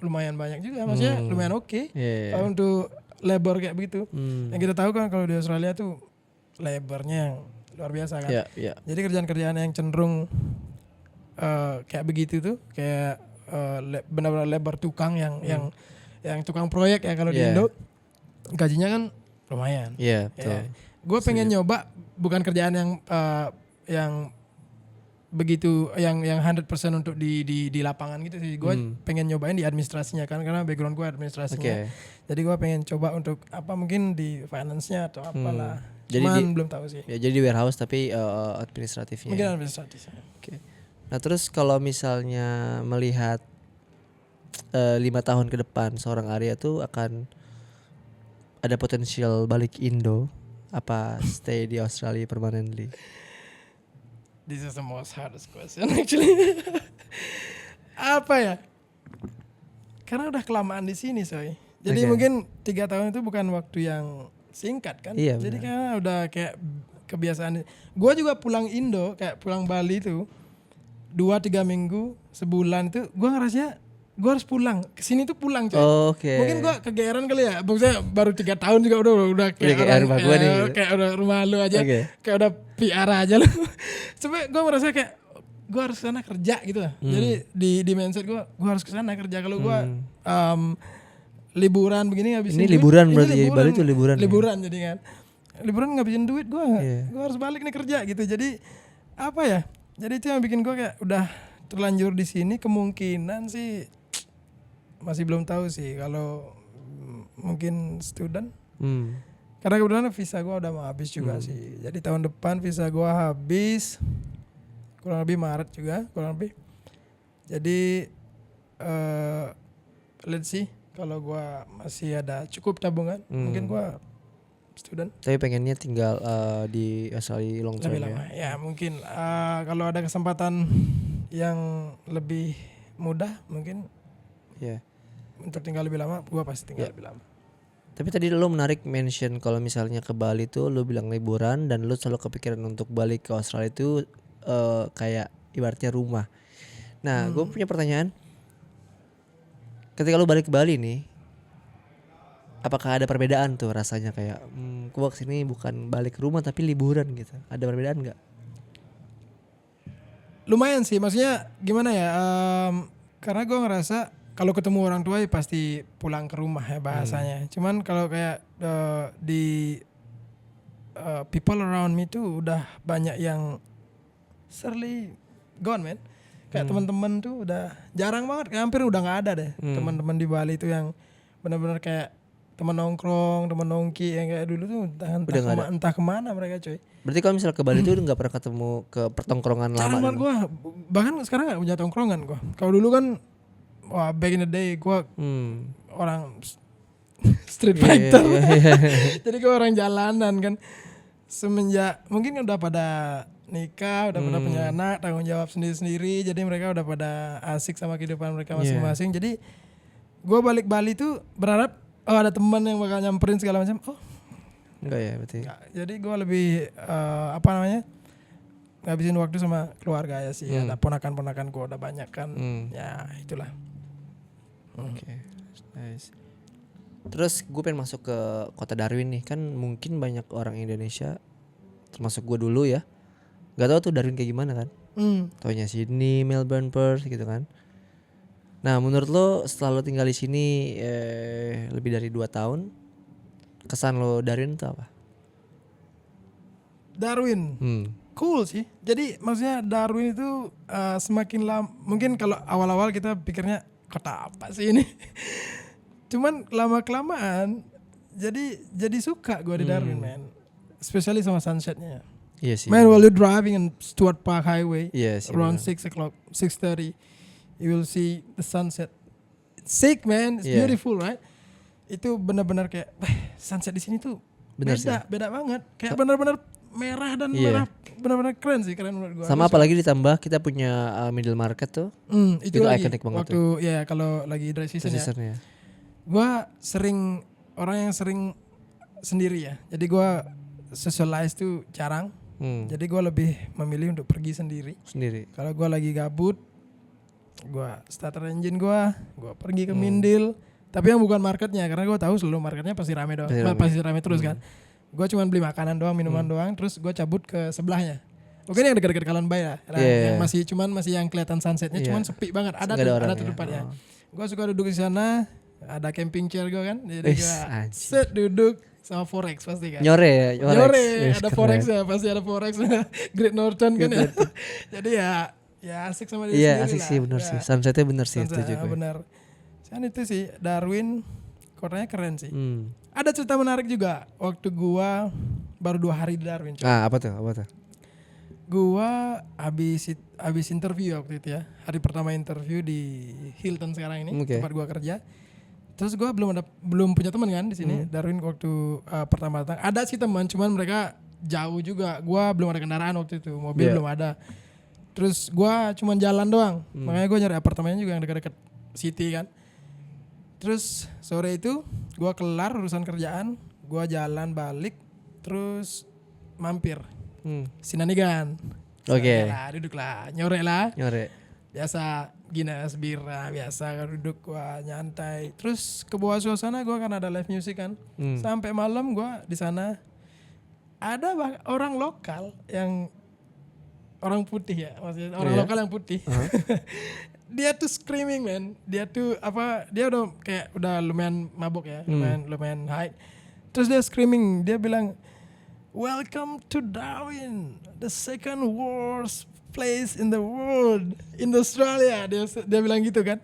lumayan banyak juga. Maksudnya lumayan oke. Iya. Kalau untuk labor kayak begitu. Yang kita tahu kan kalau di Australia tuh labornya yang luar biasa kan. Iya. Jadi kerjaan-kerjaan yang cenderung kayak begitu tuh, kayak benar-benar labor tukang yang tukang proyek ya kalau di Indo, gajinya kan lumayan. Iya, betul. Ya. Gue pengen nyoba bukan kerjaan yang begitu yang 100% untuk di lapangan gitu sih. Gue pengen nyobain di administrasinya kan, karena background gue administrasinya. Jadi gue pengen coba untuk apa mungkin di finance-nya atau apalah. Jadi Cuman belum tahu sih. Ya jadi di warehouse tapi administratifnya. Mungkin administratif. Oke. Nah terus kalau misalnya melihat 5 tahun ke depan seorang Arya tuh akan ada potensial balik Indo apa stay di Australia permanently? This is the most hardest question actually. Apa ya? Karena udah kelamaan di sini, Soy. Jadi mungkin 3 tahun itu bukan waktu yang singkat kan. Iya, jadi karena udah kayak kebiasaan. Gue juga pulang Indo, kayak pulang Bali tuh 2-3 minggu, sebulan itu gue ngerasanya gue harus pulang. Kesini tuh pulang, coy. Mungkin gue kegeeran kali ya. Maksudnya baru 3 tahun juga udah kayak orang, rumah gua nih. Kayak udah rumah lu aja. Kayak udah PR aja lu. Sampai gue merasa kayak gue harus kesana kerja gitu lah. Jadi di mindset gue harus kesana kerja. Kalau gue liburan begini ngabisin ini duit. liburan berarti ya, Bali tuh liburan. Liburan ya? Jadi kan. Liburan ngabisin duit gue harus balik nih kerja gitu. Jadi apa ya? Jadi itu yang bikin gue kayak udah terlanjur di sini, kemungkinan sih masih belum tahu sih kalau mungkin student. Karena kebetulan visa gue udah mau habis juga sih. Jadi tahun depan visa gue habis, kurang lebih Maret juga, kurang lebih. Jadi let's see, kalau gue masih ada cukup tabungan, mungkin gue student. Tapi pengennya tinggal di Australia long term lebih lama. Ya mungkin kalau ada kesempatan yang lebih mudah mungkin. Untuk tinggal lebih lama, gue pasti tinggal lebih lama. Tapi tadi lo menarik mention kalau misalnya ke Bali tuh lo bilang liburan dan lo selalu kepikiran untuk balik ke Australia itu kayak ibaratnya rumah. Nah, gue punya pertanyaan. Ketika lo balik ke Bali nih, apakah ada perbedaan tuh rasanya kayak gue kesini bukan balik ke rumah tapi liburan gitu? Ada perbedaan nggak? Lumayan sih, maksudnya gimana ya? Karena gue ngerasa kalau ketemu orang tua ya pasti pulang ke rumah ya bahasanya. Cuman kalau kayak di people around me tuh udah banyak yang surely gone, man. Kayak teman-teman tuh udah jarang banget, hampir udah nggak ada deh teman-teman di Bali tuh yang benar-benar kayak teman nongkrong, teman nongki yang kayak dulu tuh entah kemana mereka, coy. Berarti kalau misalnya ke Bali tuh nggak pernah ketemu ke pertongkrongan lama? Jarang banget gue, bahkan sekarang nggak punya tongkrongan gue. Kalau dulu kan wah, back in the day gue orang street fighter. Jadi gue orang jalanan kan. Semenjak mungkin udah pada nikah, udah pada punya anak, tanggung jawab sendiri-sendiri. Jadi mereka udah pada asik sama kehidupan mereka masing-masing. Jadi gue balik Bali tuh berharap oh ada teman yang bakal nyamperin segala macam. Oh Enggak ya berarti. enggak. Jadi gue lebih apa namanya, ngabisin waktu sama keluarga ya sih. Ada ponakan-ponakan gue udah banyak kan. Ya itulah. Oke, nice. Terus gue pengen masuk ke kota Darwin nih. Kan mungkin banyak orang Indonesia, termasuk gue dulu ya, gak tahu tuh Darwin kayak gimana kan. Taunya Sydney, Melbourne, Perth gitu kan. Nah menurut lo setelah lo tinggal di sini lebih dari 2 tahun, kesan lo Darwin itu apa? Darwin. Cool sih. Jadi maksudnya Darwin itu semakin lama, mungkin kalau awal-awal kita pikirnya kota apa sih ini. Cuman lama-kelamaan jadi suka gue di Darwin, man. Especially sama sunsetnya. Iya sih. Man, while you're driving in Stuart Park Highway around bener. 6:30, you will see the sunset. It's sick, man. It's beautiful, right? Itu benar-benar kayak sunset di sini tuh beda banget. Kayak benar-benar merah dan merah, benar-benar keren sih, keren menurut gua. Sama apalagi ditambah kita punya middle market tuh. Itu lagi iconic banget waktu tuh. ya kalau lagi dry season ya. Seasonnya. Gua orang yang sering sendiri ya. Jadi gua socialize tuh jarang. Jadi gue lebih memilih untuk pergi sendiri. Kalau gue lagi gabut, gue starter engine gue pergi ke Mindil. Tapi yang bukan marketnya, karena gue tahu selalu marketnya pasti rame doang, pasti rame terus kan. Gue cuma beli makanan doang, minuman doang, terus gue cabut ke sebelahnya. Mungkin yang dekat-dekat Kalon Bay lah, yang masih yang kelihatan sunsetnya, cuman sepi banget. Ada tuh tempatnya. Gue suka duduk di sana, ada camping chair gue kan, jadi gue duduk. Sama Forex pasti kan. Nyore ada Forex ya, pasti ada Forex. Great Northern kan ya. Jadi ya asik sama dia sendiri lah. Iya asik sih, bener sih. Sunsetnya bener sih itu juga. Bener. Kan itu sih Darwin kotanya keren sih. Ada cerita menarik juga waktu gua baru 2 hari di Darwin. Apa tuh? Gua habis interview waktu itu ya. Hari pertama interview di Hilton sekarang ini, tempat gua kerja. Terus gue belum punya teman kan di sini. Darwin waktu pertama datang ada sih teman, cuman mereka jauh juga. Gue belum ada kendaraan waktu itu, mobil belum ada. Terus gue cuman jalan doang. Makanya gue nyari apartemennya juga yang dekat-dekat city kan. Terus sore itu gue kelar urusan kerjaan, gue jalan balik, terus mampir Sinanigan. Oke. Duduk lah, nyore lah. Biasa Guinness, bira, biasa duduk gua nyantai. Terus ke bawah suasana gua kan ada live music kan. Sampai malam gua di sana ada orang lokal yang orang putih ya, maksudnya orang lokal yang putih. Dia tuh screaming, man. Dia tuh dia udah lumayan mabuk ya, lumayan high. Terus dia screaming, dia bilang, "Welcome to Darwin, the second worst place in the world, in Australia." Dia bilang gitu kan.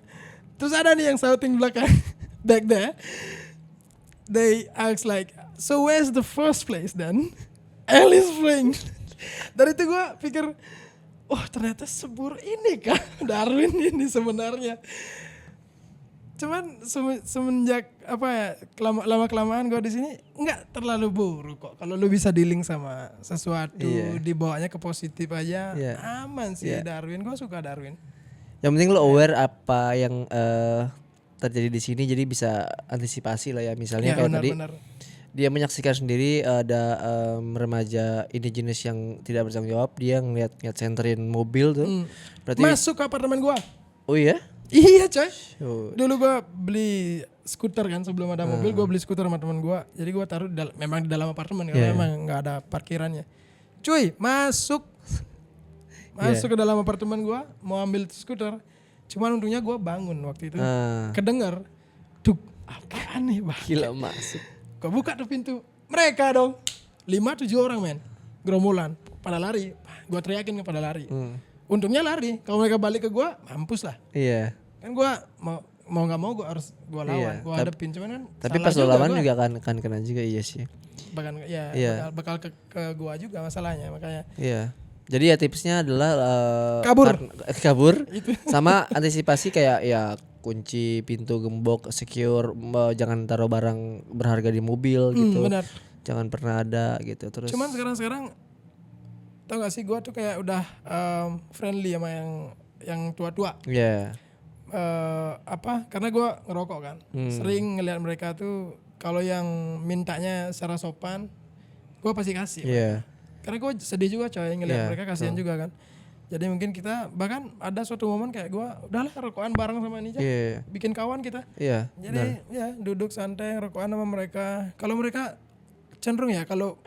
Terus ada nih yang shouting belakang back there. They ask like, "So where's the first place then?" Alice Springs. Dari itu gue pikir, oh ternyata sebur ini kan Darwin ini sebenarnya. Cuman semenjak lama kelamaan gue di sini nggak terlalu buruk kok. Kalau lu bisa dealing sama sesuatu, dibawanya ke positif aja, aman sih. Darwin, gue suka Darwin. Yang penting lu aware apa yang terjadi di sini, jadi bisa antisipasi lah ya. Misalnya kayak tadi dia menyaksikan sendiri ada remaja indigenous yang tidak bertanggung jawab, dia ngeliat senterin mobil tuh. Berarti masuk ke apartemen gue. Oh iya? Iya coy. Dulu gue beli skuter kan sebelum ada mobil, gue beli skuter sama teman gue. Jadi gue taruh memang di dalam apartemen karena memang nggak ada parkirannya. Cuy, masuk ke dalam apartemen gue, mau ambil skuter. Cuman untungnya gue bangun waktu itu, kedenger, tuh apaan nih bang? Gila masuk. Gue buka tuh pintu, mereka dong 5-7 orang men, gerombolan, pada lari. Gue teriakin pada lari. Untungnya lari. Kalau mereka balik ke gue, mampus lah. Iya. Kan gue mau nggak mau gue harus gue lawan, gue hadapin. Cuman kan. Tapi pas lo lawan juga kan kena juga, iya sih. Bakal ke gue juga masalahnya, makanya. Iya. Jadi ya tipsnya adalah kabur. Sama antisipasi kayak ya kunci pintu gembok secure, jangan taruh barang berharga di mobil gitu. Benar. Jangan pernah ada gitu terus. Cuman sekarang tau gak sih gue tuh kayak udah friendly sama yang tua-tua. Iya. karena gue ngerokok kan, sering ngeliat mereka tuh kalau yang mintanya secara sopan, gue pasti kasih. Iya. Karena gue sedih juga coy ngeliat Iya, mereka, kasihan juga kan. Jadi mungkin kita bahkan ada suatu momen kayak gue, udahlah rokokan bareng sama Nija, Iya. bikin kawan kita. Iya. Jadi ya duduk santai rokokan sama mereka. Kalau mereka cenderung ya, kalau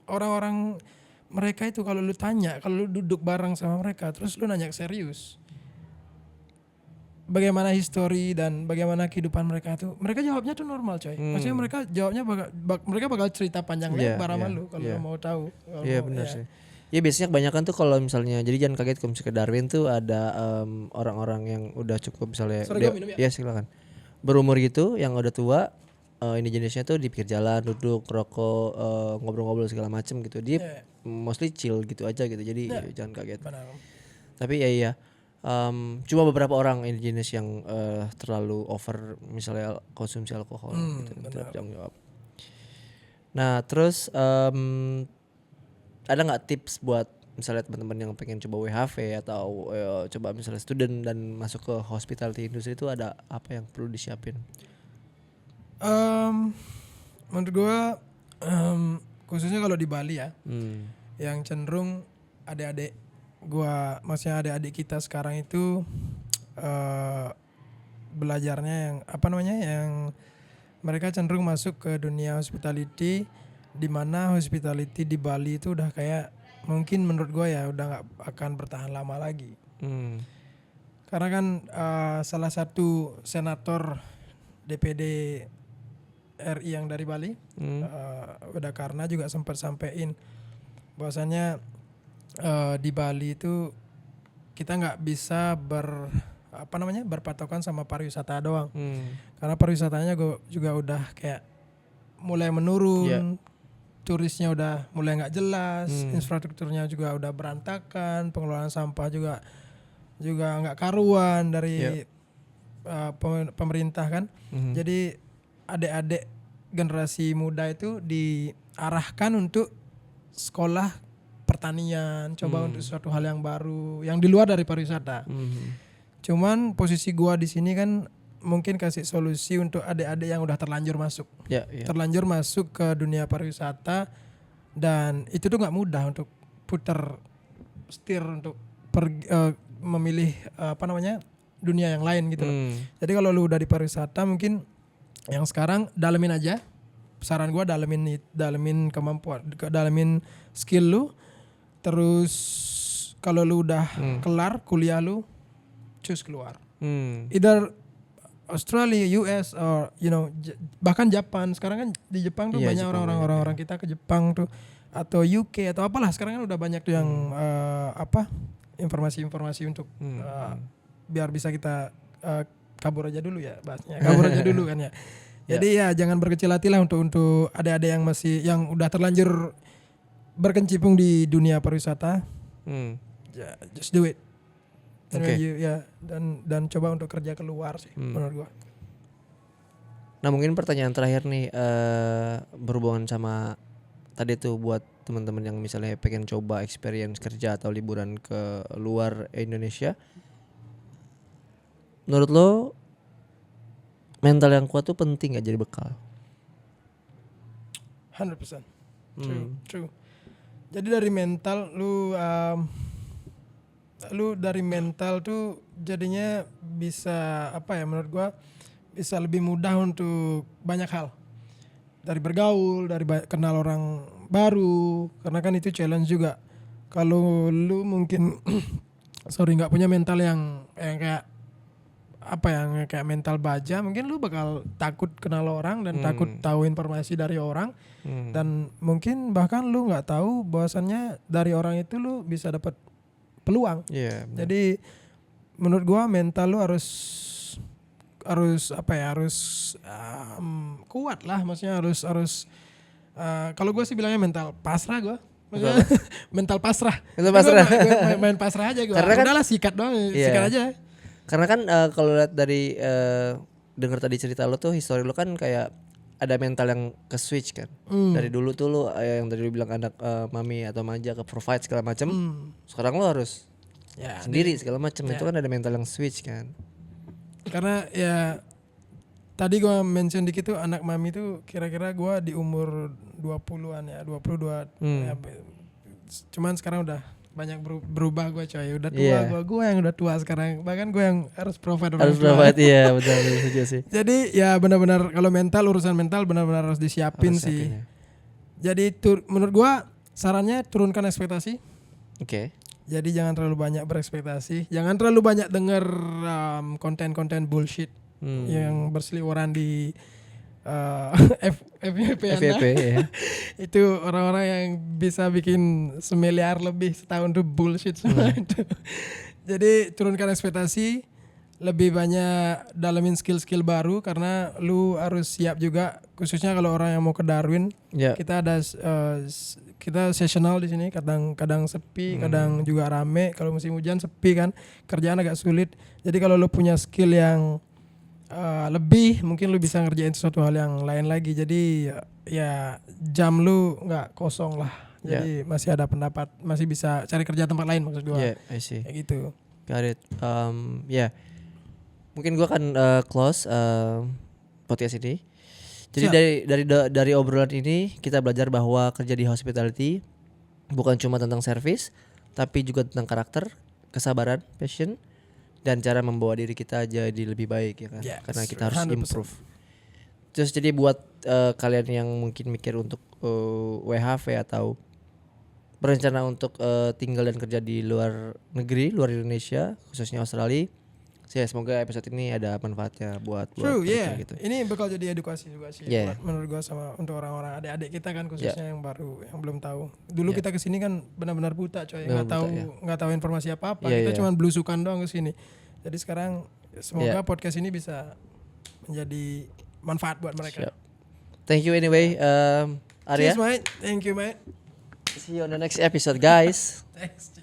orang-orang mereka itu kalau lu tanya, kalau lu duduk bareng sama mereka terus lu nanya serius bagaimana histori dan bagaimana kehidupan mereka tuh, mereka jawabnya tuh normal coy. Maksudnya mereka jawabnya mereka bakal cerita panjang lebar sama lu kalau lu mau tahu. Iya benar sih. Ya biasanya kebanyakan tuh kalau misalnya, jadi jangan kaget kalau misalnya ke Darwin tuh ada orang-orang yang udah cukup misalnya Sorry, gua minum ya. ya silakan, berumur gitu yang udah tua, ini jenisnya tuh di pinggir jalan duduk rokok, ngobrol-ngobrol segala macem gitu, dia mostly chill gitu aja gitu, jadi jangan kaget. Benar. Tapi ya cuma beberapa orang ini jenis yang terlalu over misalnya konsumsi alkohol gitu, tidak bertanggung jawab. Nah terus ada nggak tips buat misalnya teman-teman yang pengen coba WHV atau coba misalnya student dan masuk ke hospitality industry, itu ada apa yang perlu disiapin? Menurut gue khususnya kalau di Bali ya, yang cenderung adik-adik gue, maksudnya adik-adik kita sekarang itu belajarnya yang mereka cenderung masuk ke dunia hospitality, di mana hospitality di Bali itu udah kayak mungkin menurut gue ya udah nggak akan bertahan lama lagi. Karena kan salah satu senator DPD RI yang dari Bali, udah karena juga sempat sampein bahwasannya di Bali itu kita nggak bisa berpatokan sama pariwisata doang. Karena pariwisatanya juga udah kayak mulai menurun, turisnya udah mulai nggak jelas, infrastrukturnya juga udah berantakan, pengelolaan sampah juga nggak karuan dari pemerintah kan. Jadi adik-adik generasi muda itu diarahkan untuk sekolah pertanian, coba untuk suatu hal yang baru, yang di luar dari pariwisata. Cuman posisi gua di sini kan mungkin kasih solusi untuk adik-adik yang udah terlanjur masuk ke dunia pariwisata, dan itu tuh nggak mudah untuk putar setir untuk memilih dunia yang lain gitu. Jadi kalau lu udah di pariwisata, mungkin yang sekarang dalemin aja. Saran gua dalemin kemampuan, dalemin skill lu. Terus kalau lu udah kelar kuliah lu, choose keluar. Either Australia, US, or bahkan Japan. Sekarang kan di Jepang tuh banyak orang-orang kita ke Jepang tuh, atau UK atau apalah. Sekarang kan udah banyak tuh yang informasi-informasi untuk biar bisa kita kabur aja dulu ya bahasnya. Kabur aja dulu kan ya. Jadi ya jangan berkecil hati lah untuk adik-adik yang udah terlanjur berkecimpung di dunia pariwisata. Just do it. Dan coba untuk kerja keluar sih menurut gua. Nah mungkin pertanyaan terakhir nih, berhubungan sama tadi tuh buat teman-teman yang misalnya pengen coba experience kerja atau liburan ke luar Indonesia. Menurut lo mental yang kuat tuh penting gak jadi bekal? 100%. True. Jadi dari mental lu dari mental tuh jadinya bisa menurut gua bisa lebih mudah untuk banyak hal. Dari bergaul, dari kenal orang baru, karena kan itu challenge juga. Kalau lu mungkin nggak punya mental yang kayak kayak mental baja, mungkin lu bakal takut kenal orang dan takut tahu informasi dari orang, dan mungkin bahkan lu nggak tahu bahwasannya dari orang itu lu bisa dapat peluang. Jadi menurut gua mental lu harus kuat lah, maksudnya harus kalau gua sih bilangnya mental pasrah gua. Maksudnya mental pasrah. Main pasrah aja gua. Karena udahlah sikat doang, sikat aja. Karena kan kalau lihat dari dengar tadi cerita lo tuh, histori lo kan kayak ada mental yang ke switch kan. Dari dulu tuh lo yang tadi lo bilang anak mami atau manja ke provide segala macam. Sekarang lo harus sendiri segala macam. Itu kan ada mental yang switch kan. Karena ya tadi gue mention dikit tuh anak mami tuh kira-kira gue di umur 20-an ya, 22. Ya, cuman sekarang udah banyak berubah gue coy. Udah tua Iya. gue yang udah tua sekarang. Bahkan gue yang harus provide orang Harus tua. provide, iya betul setuju sih. Jadi ya benar-benar kalau urusan mental benar-benar harus disiapin Harus sih. siapin ya. Jadi menurut gue sarannya turunkan ekspektasi. Oke. Jadi jangan terlalu banyak berekspektasi. Jangan terlalu banyak denger konten-konten bullshit yang berseliweran di FYP FYP ya. Itu orang-orang yang bisa bikin semiliar lebih setahun tuh bullshit semua itu. Jadi turunkan ekspektasi, lebih banyak dalamin skill-skill baru karena lu harus siap juga, khususnya kalau orang yang mau ke Darwin. Ya. Kita ada kita seasonal di sini, kadang sepi, kadang juga rame. Kalau musim hujan sepi kan, kerjaan agak sulit. Jadi kalau lu punya skill yang lebih, mungkin lu bisa ngerjain sesuatu hal yang lain lagi. Jadi ya jam lu nggak kosong lah. Jadi masih ada pendapat, masih bisa cari kerja tempat lain maksud gua. I see. Kayak gitu. Got it. Mungkin gua akan close podcast ini. Jadi dari obrolan ini kita belajar bahwa kerja di hospitality bukan cuma tentang service, tapi juga tentang karakter, kesabaran, passion, dan cara membawa diri kita jadi lebih baik ya kan. Yes, Karena kita harus 100%. improve. Terus jadi buat kalian yang mungkin mikir untuk WHV atau berencana untuk tinggal dan kerja di luar negeri, luar Indonesia, khususnya Australia. Semoga episode ini ada manfaatnya buat True, mereka yeah. gitu. Ini bakal jadi edukasi juga sih buat, menurut gua sama untuk orang-orang adik-adik kita kan, khususnya yang baru, yang belum tahu. Dulu kita kesini kan benar-benar buta coy, nggak tahu informasi apa-apa. Kita cuma belusukan doang kesini. Jadi sekarang semoga podcast ini bisa menjadi manfaat buat mereka. Siap. Thank you anyway, Arya. Cheers mate, thank you mate. See you on the next episode guys. Thanks.